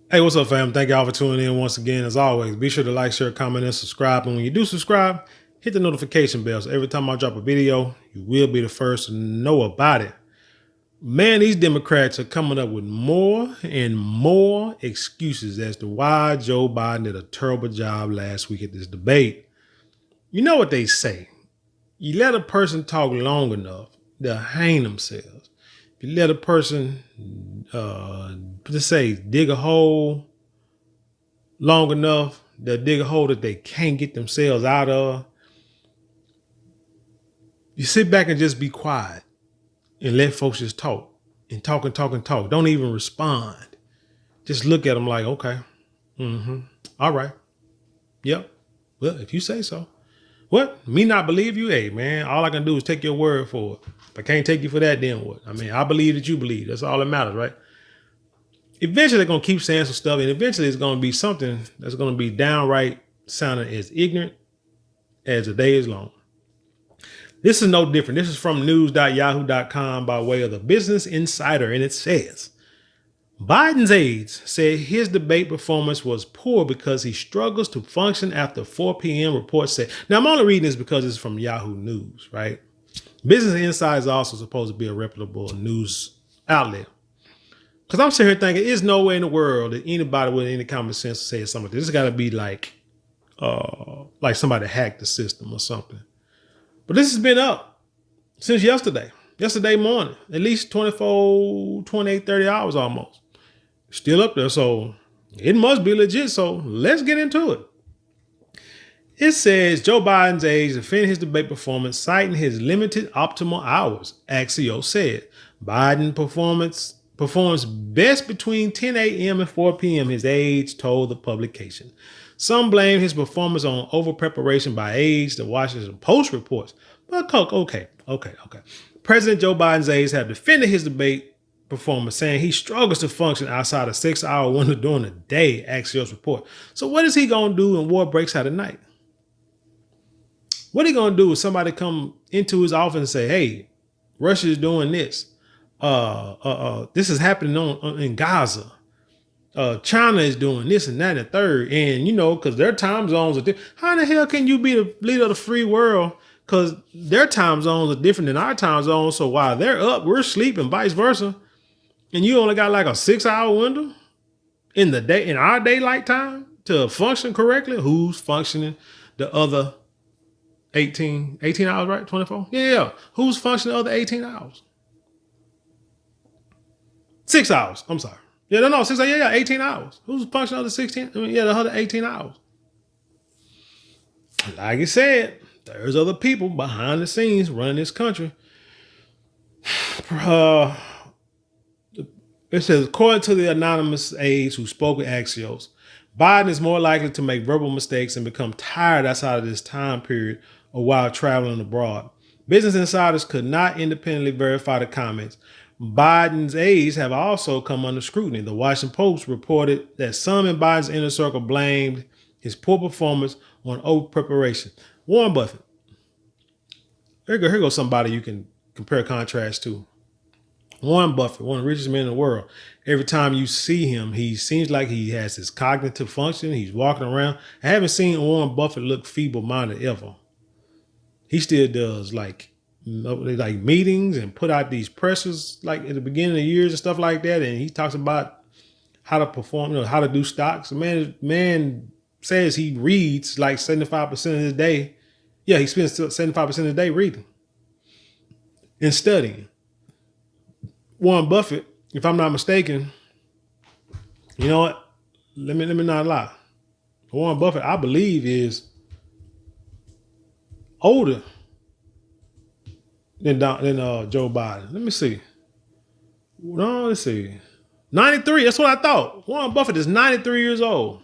Hey, what's up, fam? Thank y'all for tuning in once again. As always, be sure to like, share, comment, and subscribe. And when you do subscribe, hit the notification bell. So every time I drop a video, you will be the first to know about it. Man, these Democrats are coming up with more and more excuses as to why Joe Biden did a terrible job last week at this debate. You know what they say. You let a person talk long enough, they'll hang themselves. If you let a person, let's say, dig a hole long enough, they'll dig a hole that they can't get themselves out of. You sit back and just be quiet and let folks just talk and talk and talk and talk. Don't even respond. Just look at them like, okay, all right, yep. Well, if you say so. What? Me not believe you? Hey, man, all I can do is take your word for it. If I can't take you for that, then what? I mean, I believe that you believe. That's all that matters, right? Eventually, they're going to keep saying some stuff, and eventually it's going to be something that's going to be downright sounding as ignorant as the day is long. This is no different. This is from news.yahoo.com by way of the Business Insider, and it says, Biden's aides said his debate performance was poor because he struggles to function after 4 p.m. report said. Now, I'm only reading this because it's from Yahoo News, right? Business Insider is also supposed to be a reputable news outlet. Because I'm sitting here thinking, there's no way in the world that anybody with any common sense say something like this. It's got to be like somebody hacked the system or something. But this has been up since yesterday morning, at least 24, 28, 30 hours almost. Still up there, so it must be legit. So let's get into it. It says Joe Biden's aides defended his debate performance, citing his limited optimal hours. Axios said Biden performs best between 10 a.m. and 4 p.m., his aides told the publication. Some blame his performance on over-preparation by aides, the Washington Post reports. But okay. President Joe Biden's aides have defended his debate performance, saying he struggles to function outside a 6-hour window during the day, Axios report. So what is he going to do when war breaks out at night? What are he going to do if somebody come into his office and say, hey, Russia is doing this. This is happening in Gaza. China is doing this and that and the third. And, because their time zones are different. How in the hell can you be the leader of the free world? Because their time zones are different than our time zones. So while they're up, we're sleeping, vice versa. And you only got like a 6-hour window in the day, in our daylight time to function correctly. Who's functioning the other 18 hours, right? 24? Yeah. Who's functioning the other 18 hours? 6 hours. I'm sorry. Yeah, no, 6 hours. Yeah, 18 hours. Who's functioning the other 16? The other 18 hours. Like I said, there's other people behind the scenes running this country. It says, according to the anonymous aides who spoke with Axios, Biden is more likely to make verbal mistakes and become tired outside of this time period or while traveling abroad. Business insiders could not independently verify the comments. Biden's aides have also come under scrutiny. The Washington Post reported that some in Biden's inner circle blamed his poor performance on over preparation. Warren Buffett. Here goes somebody you can compare contrast to. Warren Buffett, one of the richest men in the world. Every time you see him, he seems like he has his cognitive function. He's walking around. I haven't seen Warren Buffett look feeble-minded ever. He still does like meetings and put out these presses like at the beginning of the years and stuff like that. And he talks about how to perform, how to do stocks. Man says he reads like 75% of his day. Yeah, he spends 75% of the day reading and studying. Warren Buffett, if I'm not mistaken, you know what? Let me not lie. Warren Buffett, I believe, is older than Joe Biden. Let me see. No, let's see. 93. That's what I thought. Warren Buffett is 93 years old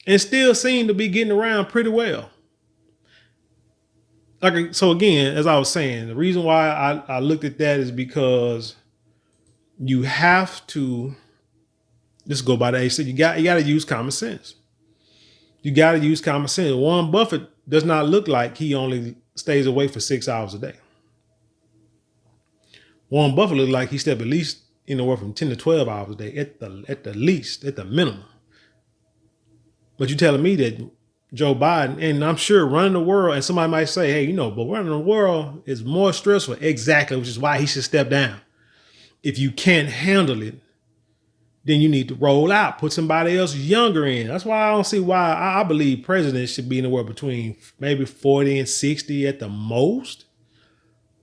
and still seemed to be getting around pretty well. So again, as I was saying, the reason why I looked at that is because you have to just go by the age. You got to use common sense. You got to use common sense. Warren Buffett does not look like he only stays awake for 6 hours a day. Warren Buffett looks like he slept at least anywhere from 10 to 12 hours a day at the least, at the minimum. But you telling me that Joe Biden, and I'm sure running the world, and somebody might say, hey, but running the world is more stressful. Exactly, which is why he should step down. If you can't handle it, then you need to roll out, put somebody else younger in. That's why I don't see why I believe presidents should be anywhere between maybe 40 and 60 at the most.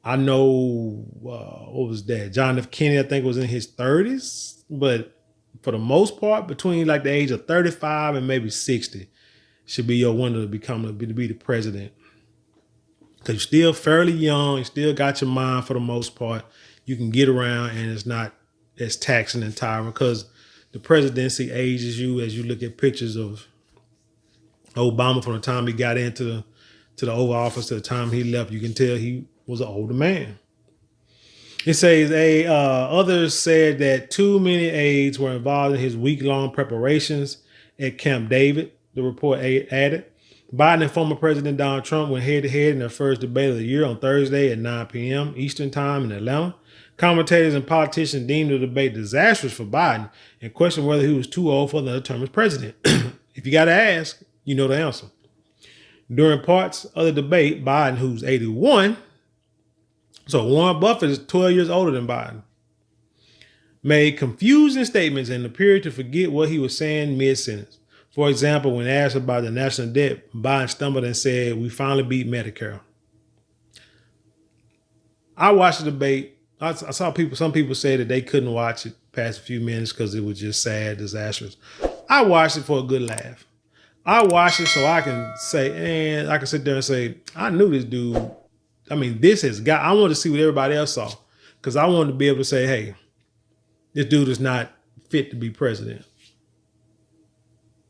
I know, what was that? John F. Kennedy, I think, was in his 30s. But for the most part, between like the age of 35 and maybe 60 should be your window to be the president. Because you're still fairly young. You still got your mind for the most part. You can get around and it's not as taxing and tiring, because the presidency ages you as you look at pictures of Obama from the time he got into the Oval Office to the time he left. You can tell he was an older man. It says others said that too many aides were involved in his week-long preparations at Camp David, the report added. Biden and former President Donald Trump went head-to-head in their first debate of the year on Thursday at 9 p.m. Eastern Time in Atlanta. Commentators and politicians deemed the debate disastrous for Biden and questioned whether he was too old for another term as president. If you got to ask, you know the answer. During parts of the debate, Biden, who's 81, so Warren Buffett is 12 years older than Biden, made confusing statements and appeared to forget what he was saying mid-sentence. For example, when asked about the national debt, Biden stumbled and said, "We finally beat Medicare." I watched the debate. I saw some people say that they couldn't watch it past a few minutes because it was just sad, disastrous. I watched it for a good laugh. I watched it so I can say, and I can sit there and say, I knew this dude. I mean, I wanted to see what everybody else saw, because I wanted to be able to say, hey, this dude is not fit to be president.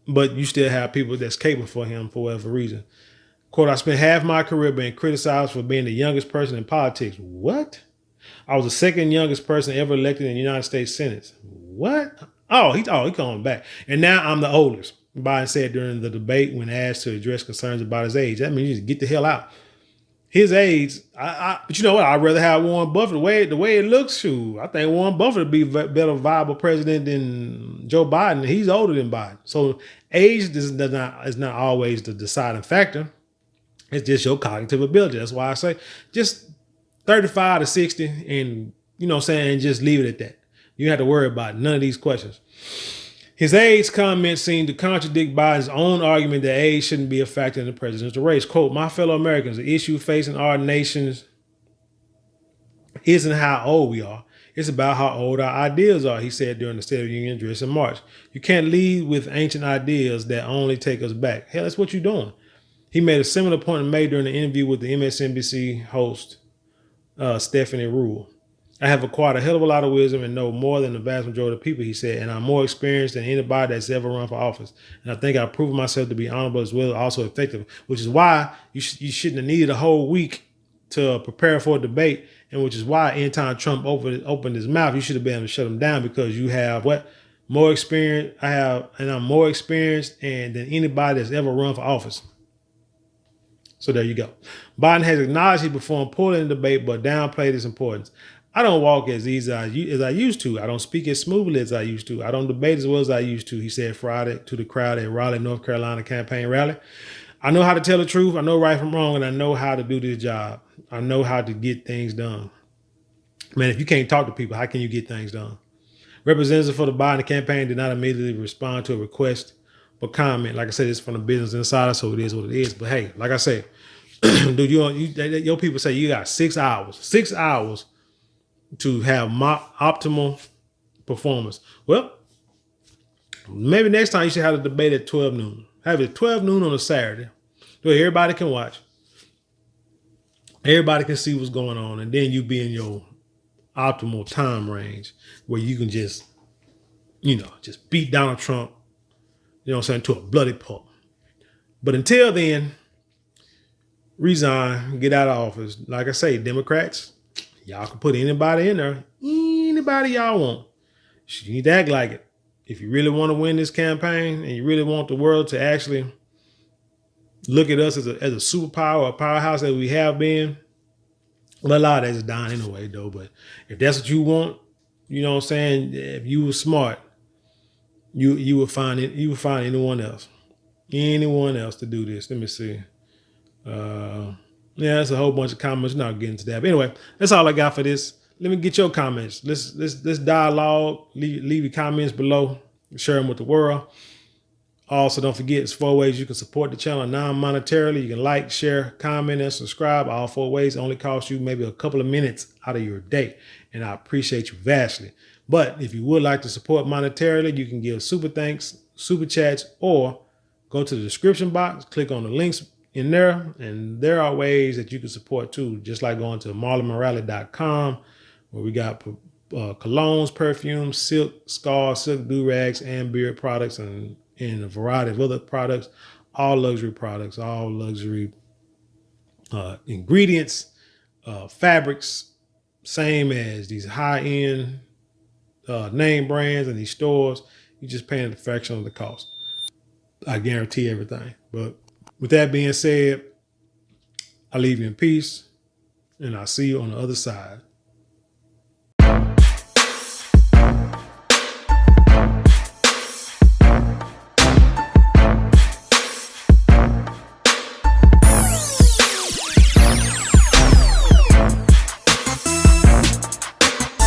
But you still have people that's capable for him for whatever reason. Quote, I spent half my career being criticized for being the youngest person in politics. What? I was the second youngest person ever elected in the United States Senate. What? Oh, he coming back. And now I'm the oldest, Biden said during the debate when asked to address concerns about his age. That means you just get the hell out. His age, but you know what? I'd rather have Warren Buffett. The way it looks, shoot, I think Warren Buffett would be a better viable president than Joe Biden. He's older than Biden. So age is not always the deciding factor. It's just your cognitive ability. That's why I say just 35 to 60 and, and just leave it at that. You don't have to worry about none of these questions. His aide's comments seem to contradict Biden's own argument that age shouldn't be a factor in the presidential race. Quote, my fellow Americans, the issue facing our nations isn't how old we are. It's about how old our ideas are, he said during the State of the Union address in March. You can't lead with ancient ideas that only take us back. Hell, that's what you're doing. He made a similar point made during the interview with the MSNBC host, Stephanie Rule. I have acquired a hell of a lot of wisdom and know more than the vast majority of people, he said, and I'm more experienced than anybody that's ever run for office. And I think I've proven myself to be honorable as well as also effective, which is why you shouldn't have needed a whole week to prepare for a debate, and which is why anytime Trump opened his mouth, you should have been able to shut him down, because you have more experience. I'm more experienced than anybody that's ever run for office. So there you go. Biden has acknowledged he performed poorly in the debate, but downplayed its importance. I don't walk as easy as I used to. I don't speak as smoothly as I used to. I don't debate as well as I used to, he said Friday to the crowd at Raleigh, North Carolina campaign rally. I know how to tell the truth. I know right from wrong, and I know how to do this job. I know how to get things done. Man, if you can't talk to people, how can you get things done? Representatives for the Biden campaign did not immediately respond to a request for comment. Like I said, it's from the Business Insider, so it is what it is. But hey, like I said, dude, your people say you got 6 hours. 6 hours to have optimal performance. Well, maybe next time you should have a debate at 12 noon. Have it at 12 noon on a Saturday, so everybody can watch. Everybody can see what's going on, and then you be in your optimal time range where you can just beat Donald Trump, to a bloody pulp. But until then, resign, get out of office. Like I say, Democrats, y'all can put anybody in there, anybody y'all want. You need to act like it. If you really want to win this campaign and you really want the world to actually look at us as a superpower or a powerhouse that we have been, well, a lot of that is dying anyway, though. But if that's what you want, You know what I'm saying? If you were smart, you would find it. You would find anyone else to do this. Let me see. Yeah, that's a whole bunch of comments. Not getting to that. But anyway, that's all I got for this. Let me get your comments. Let's dialogue. Leave your comments below. Share them with the world. Also, don't forget, it's 4 ways you can support the channel non-monetarily. You can like, share, comment, and subscribe. All 4 ways only cost you maybe a couple of minutes out of your day. And I appreciate you vastly. But if you would like to support monetarily, you can give super thanks, super chats, or go to the description box, click on the links in there. And there are ways that you can support too, just like going to marlonmorale.com, where we got colognes, perfumes, silk, scarves, silk do-rags, and beard products, and a variety of other products, all luxury products, all luxury ingredients, fabrics, same as these high-end name brands and these stores. You're just paying a fraction of the cost. I guarantee everything. But with that being said, I leave you in peace, and I'll see you on the other side.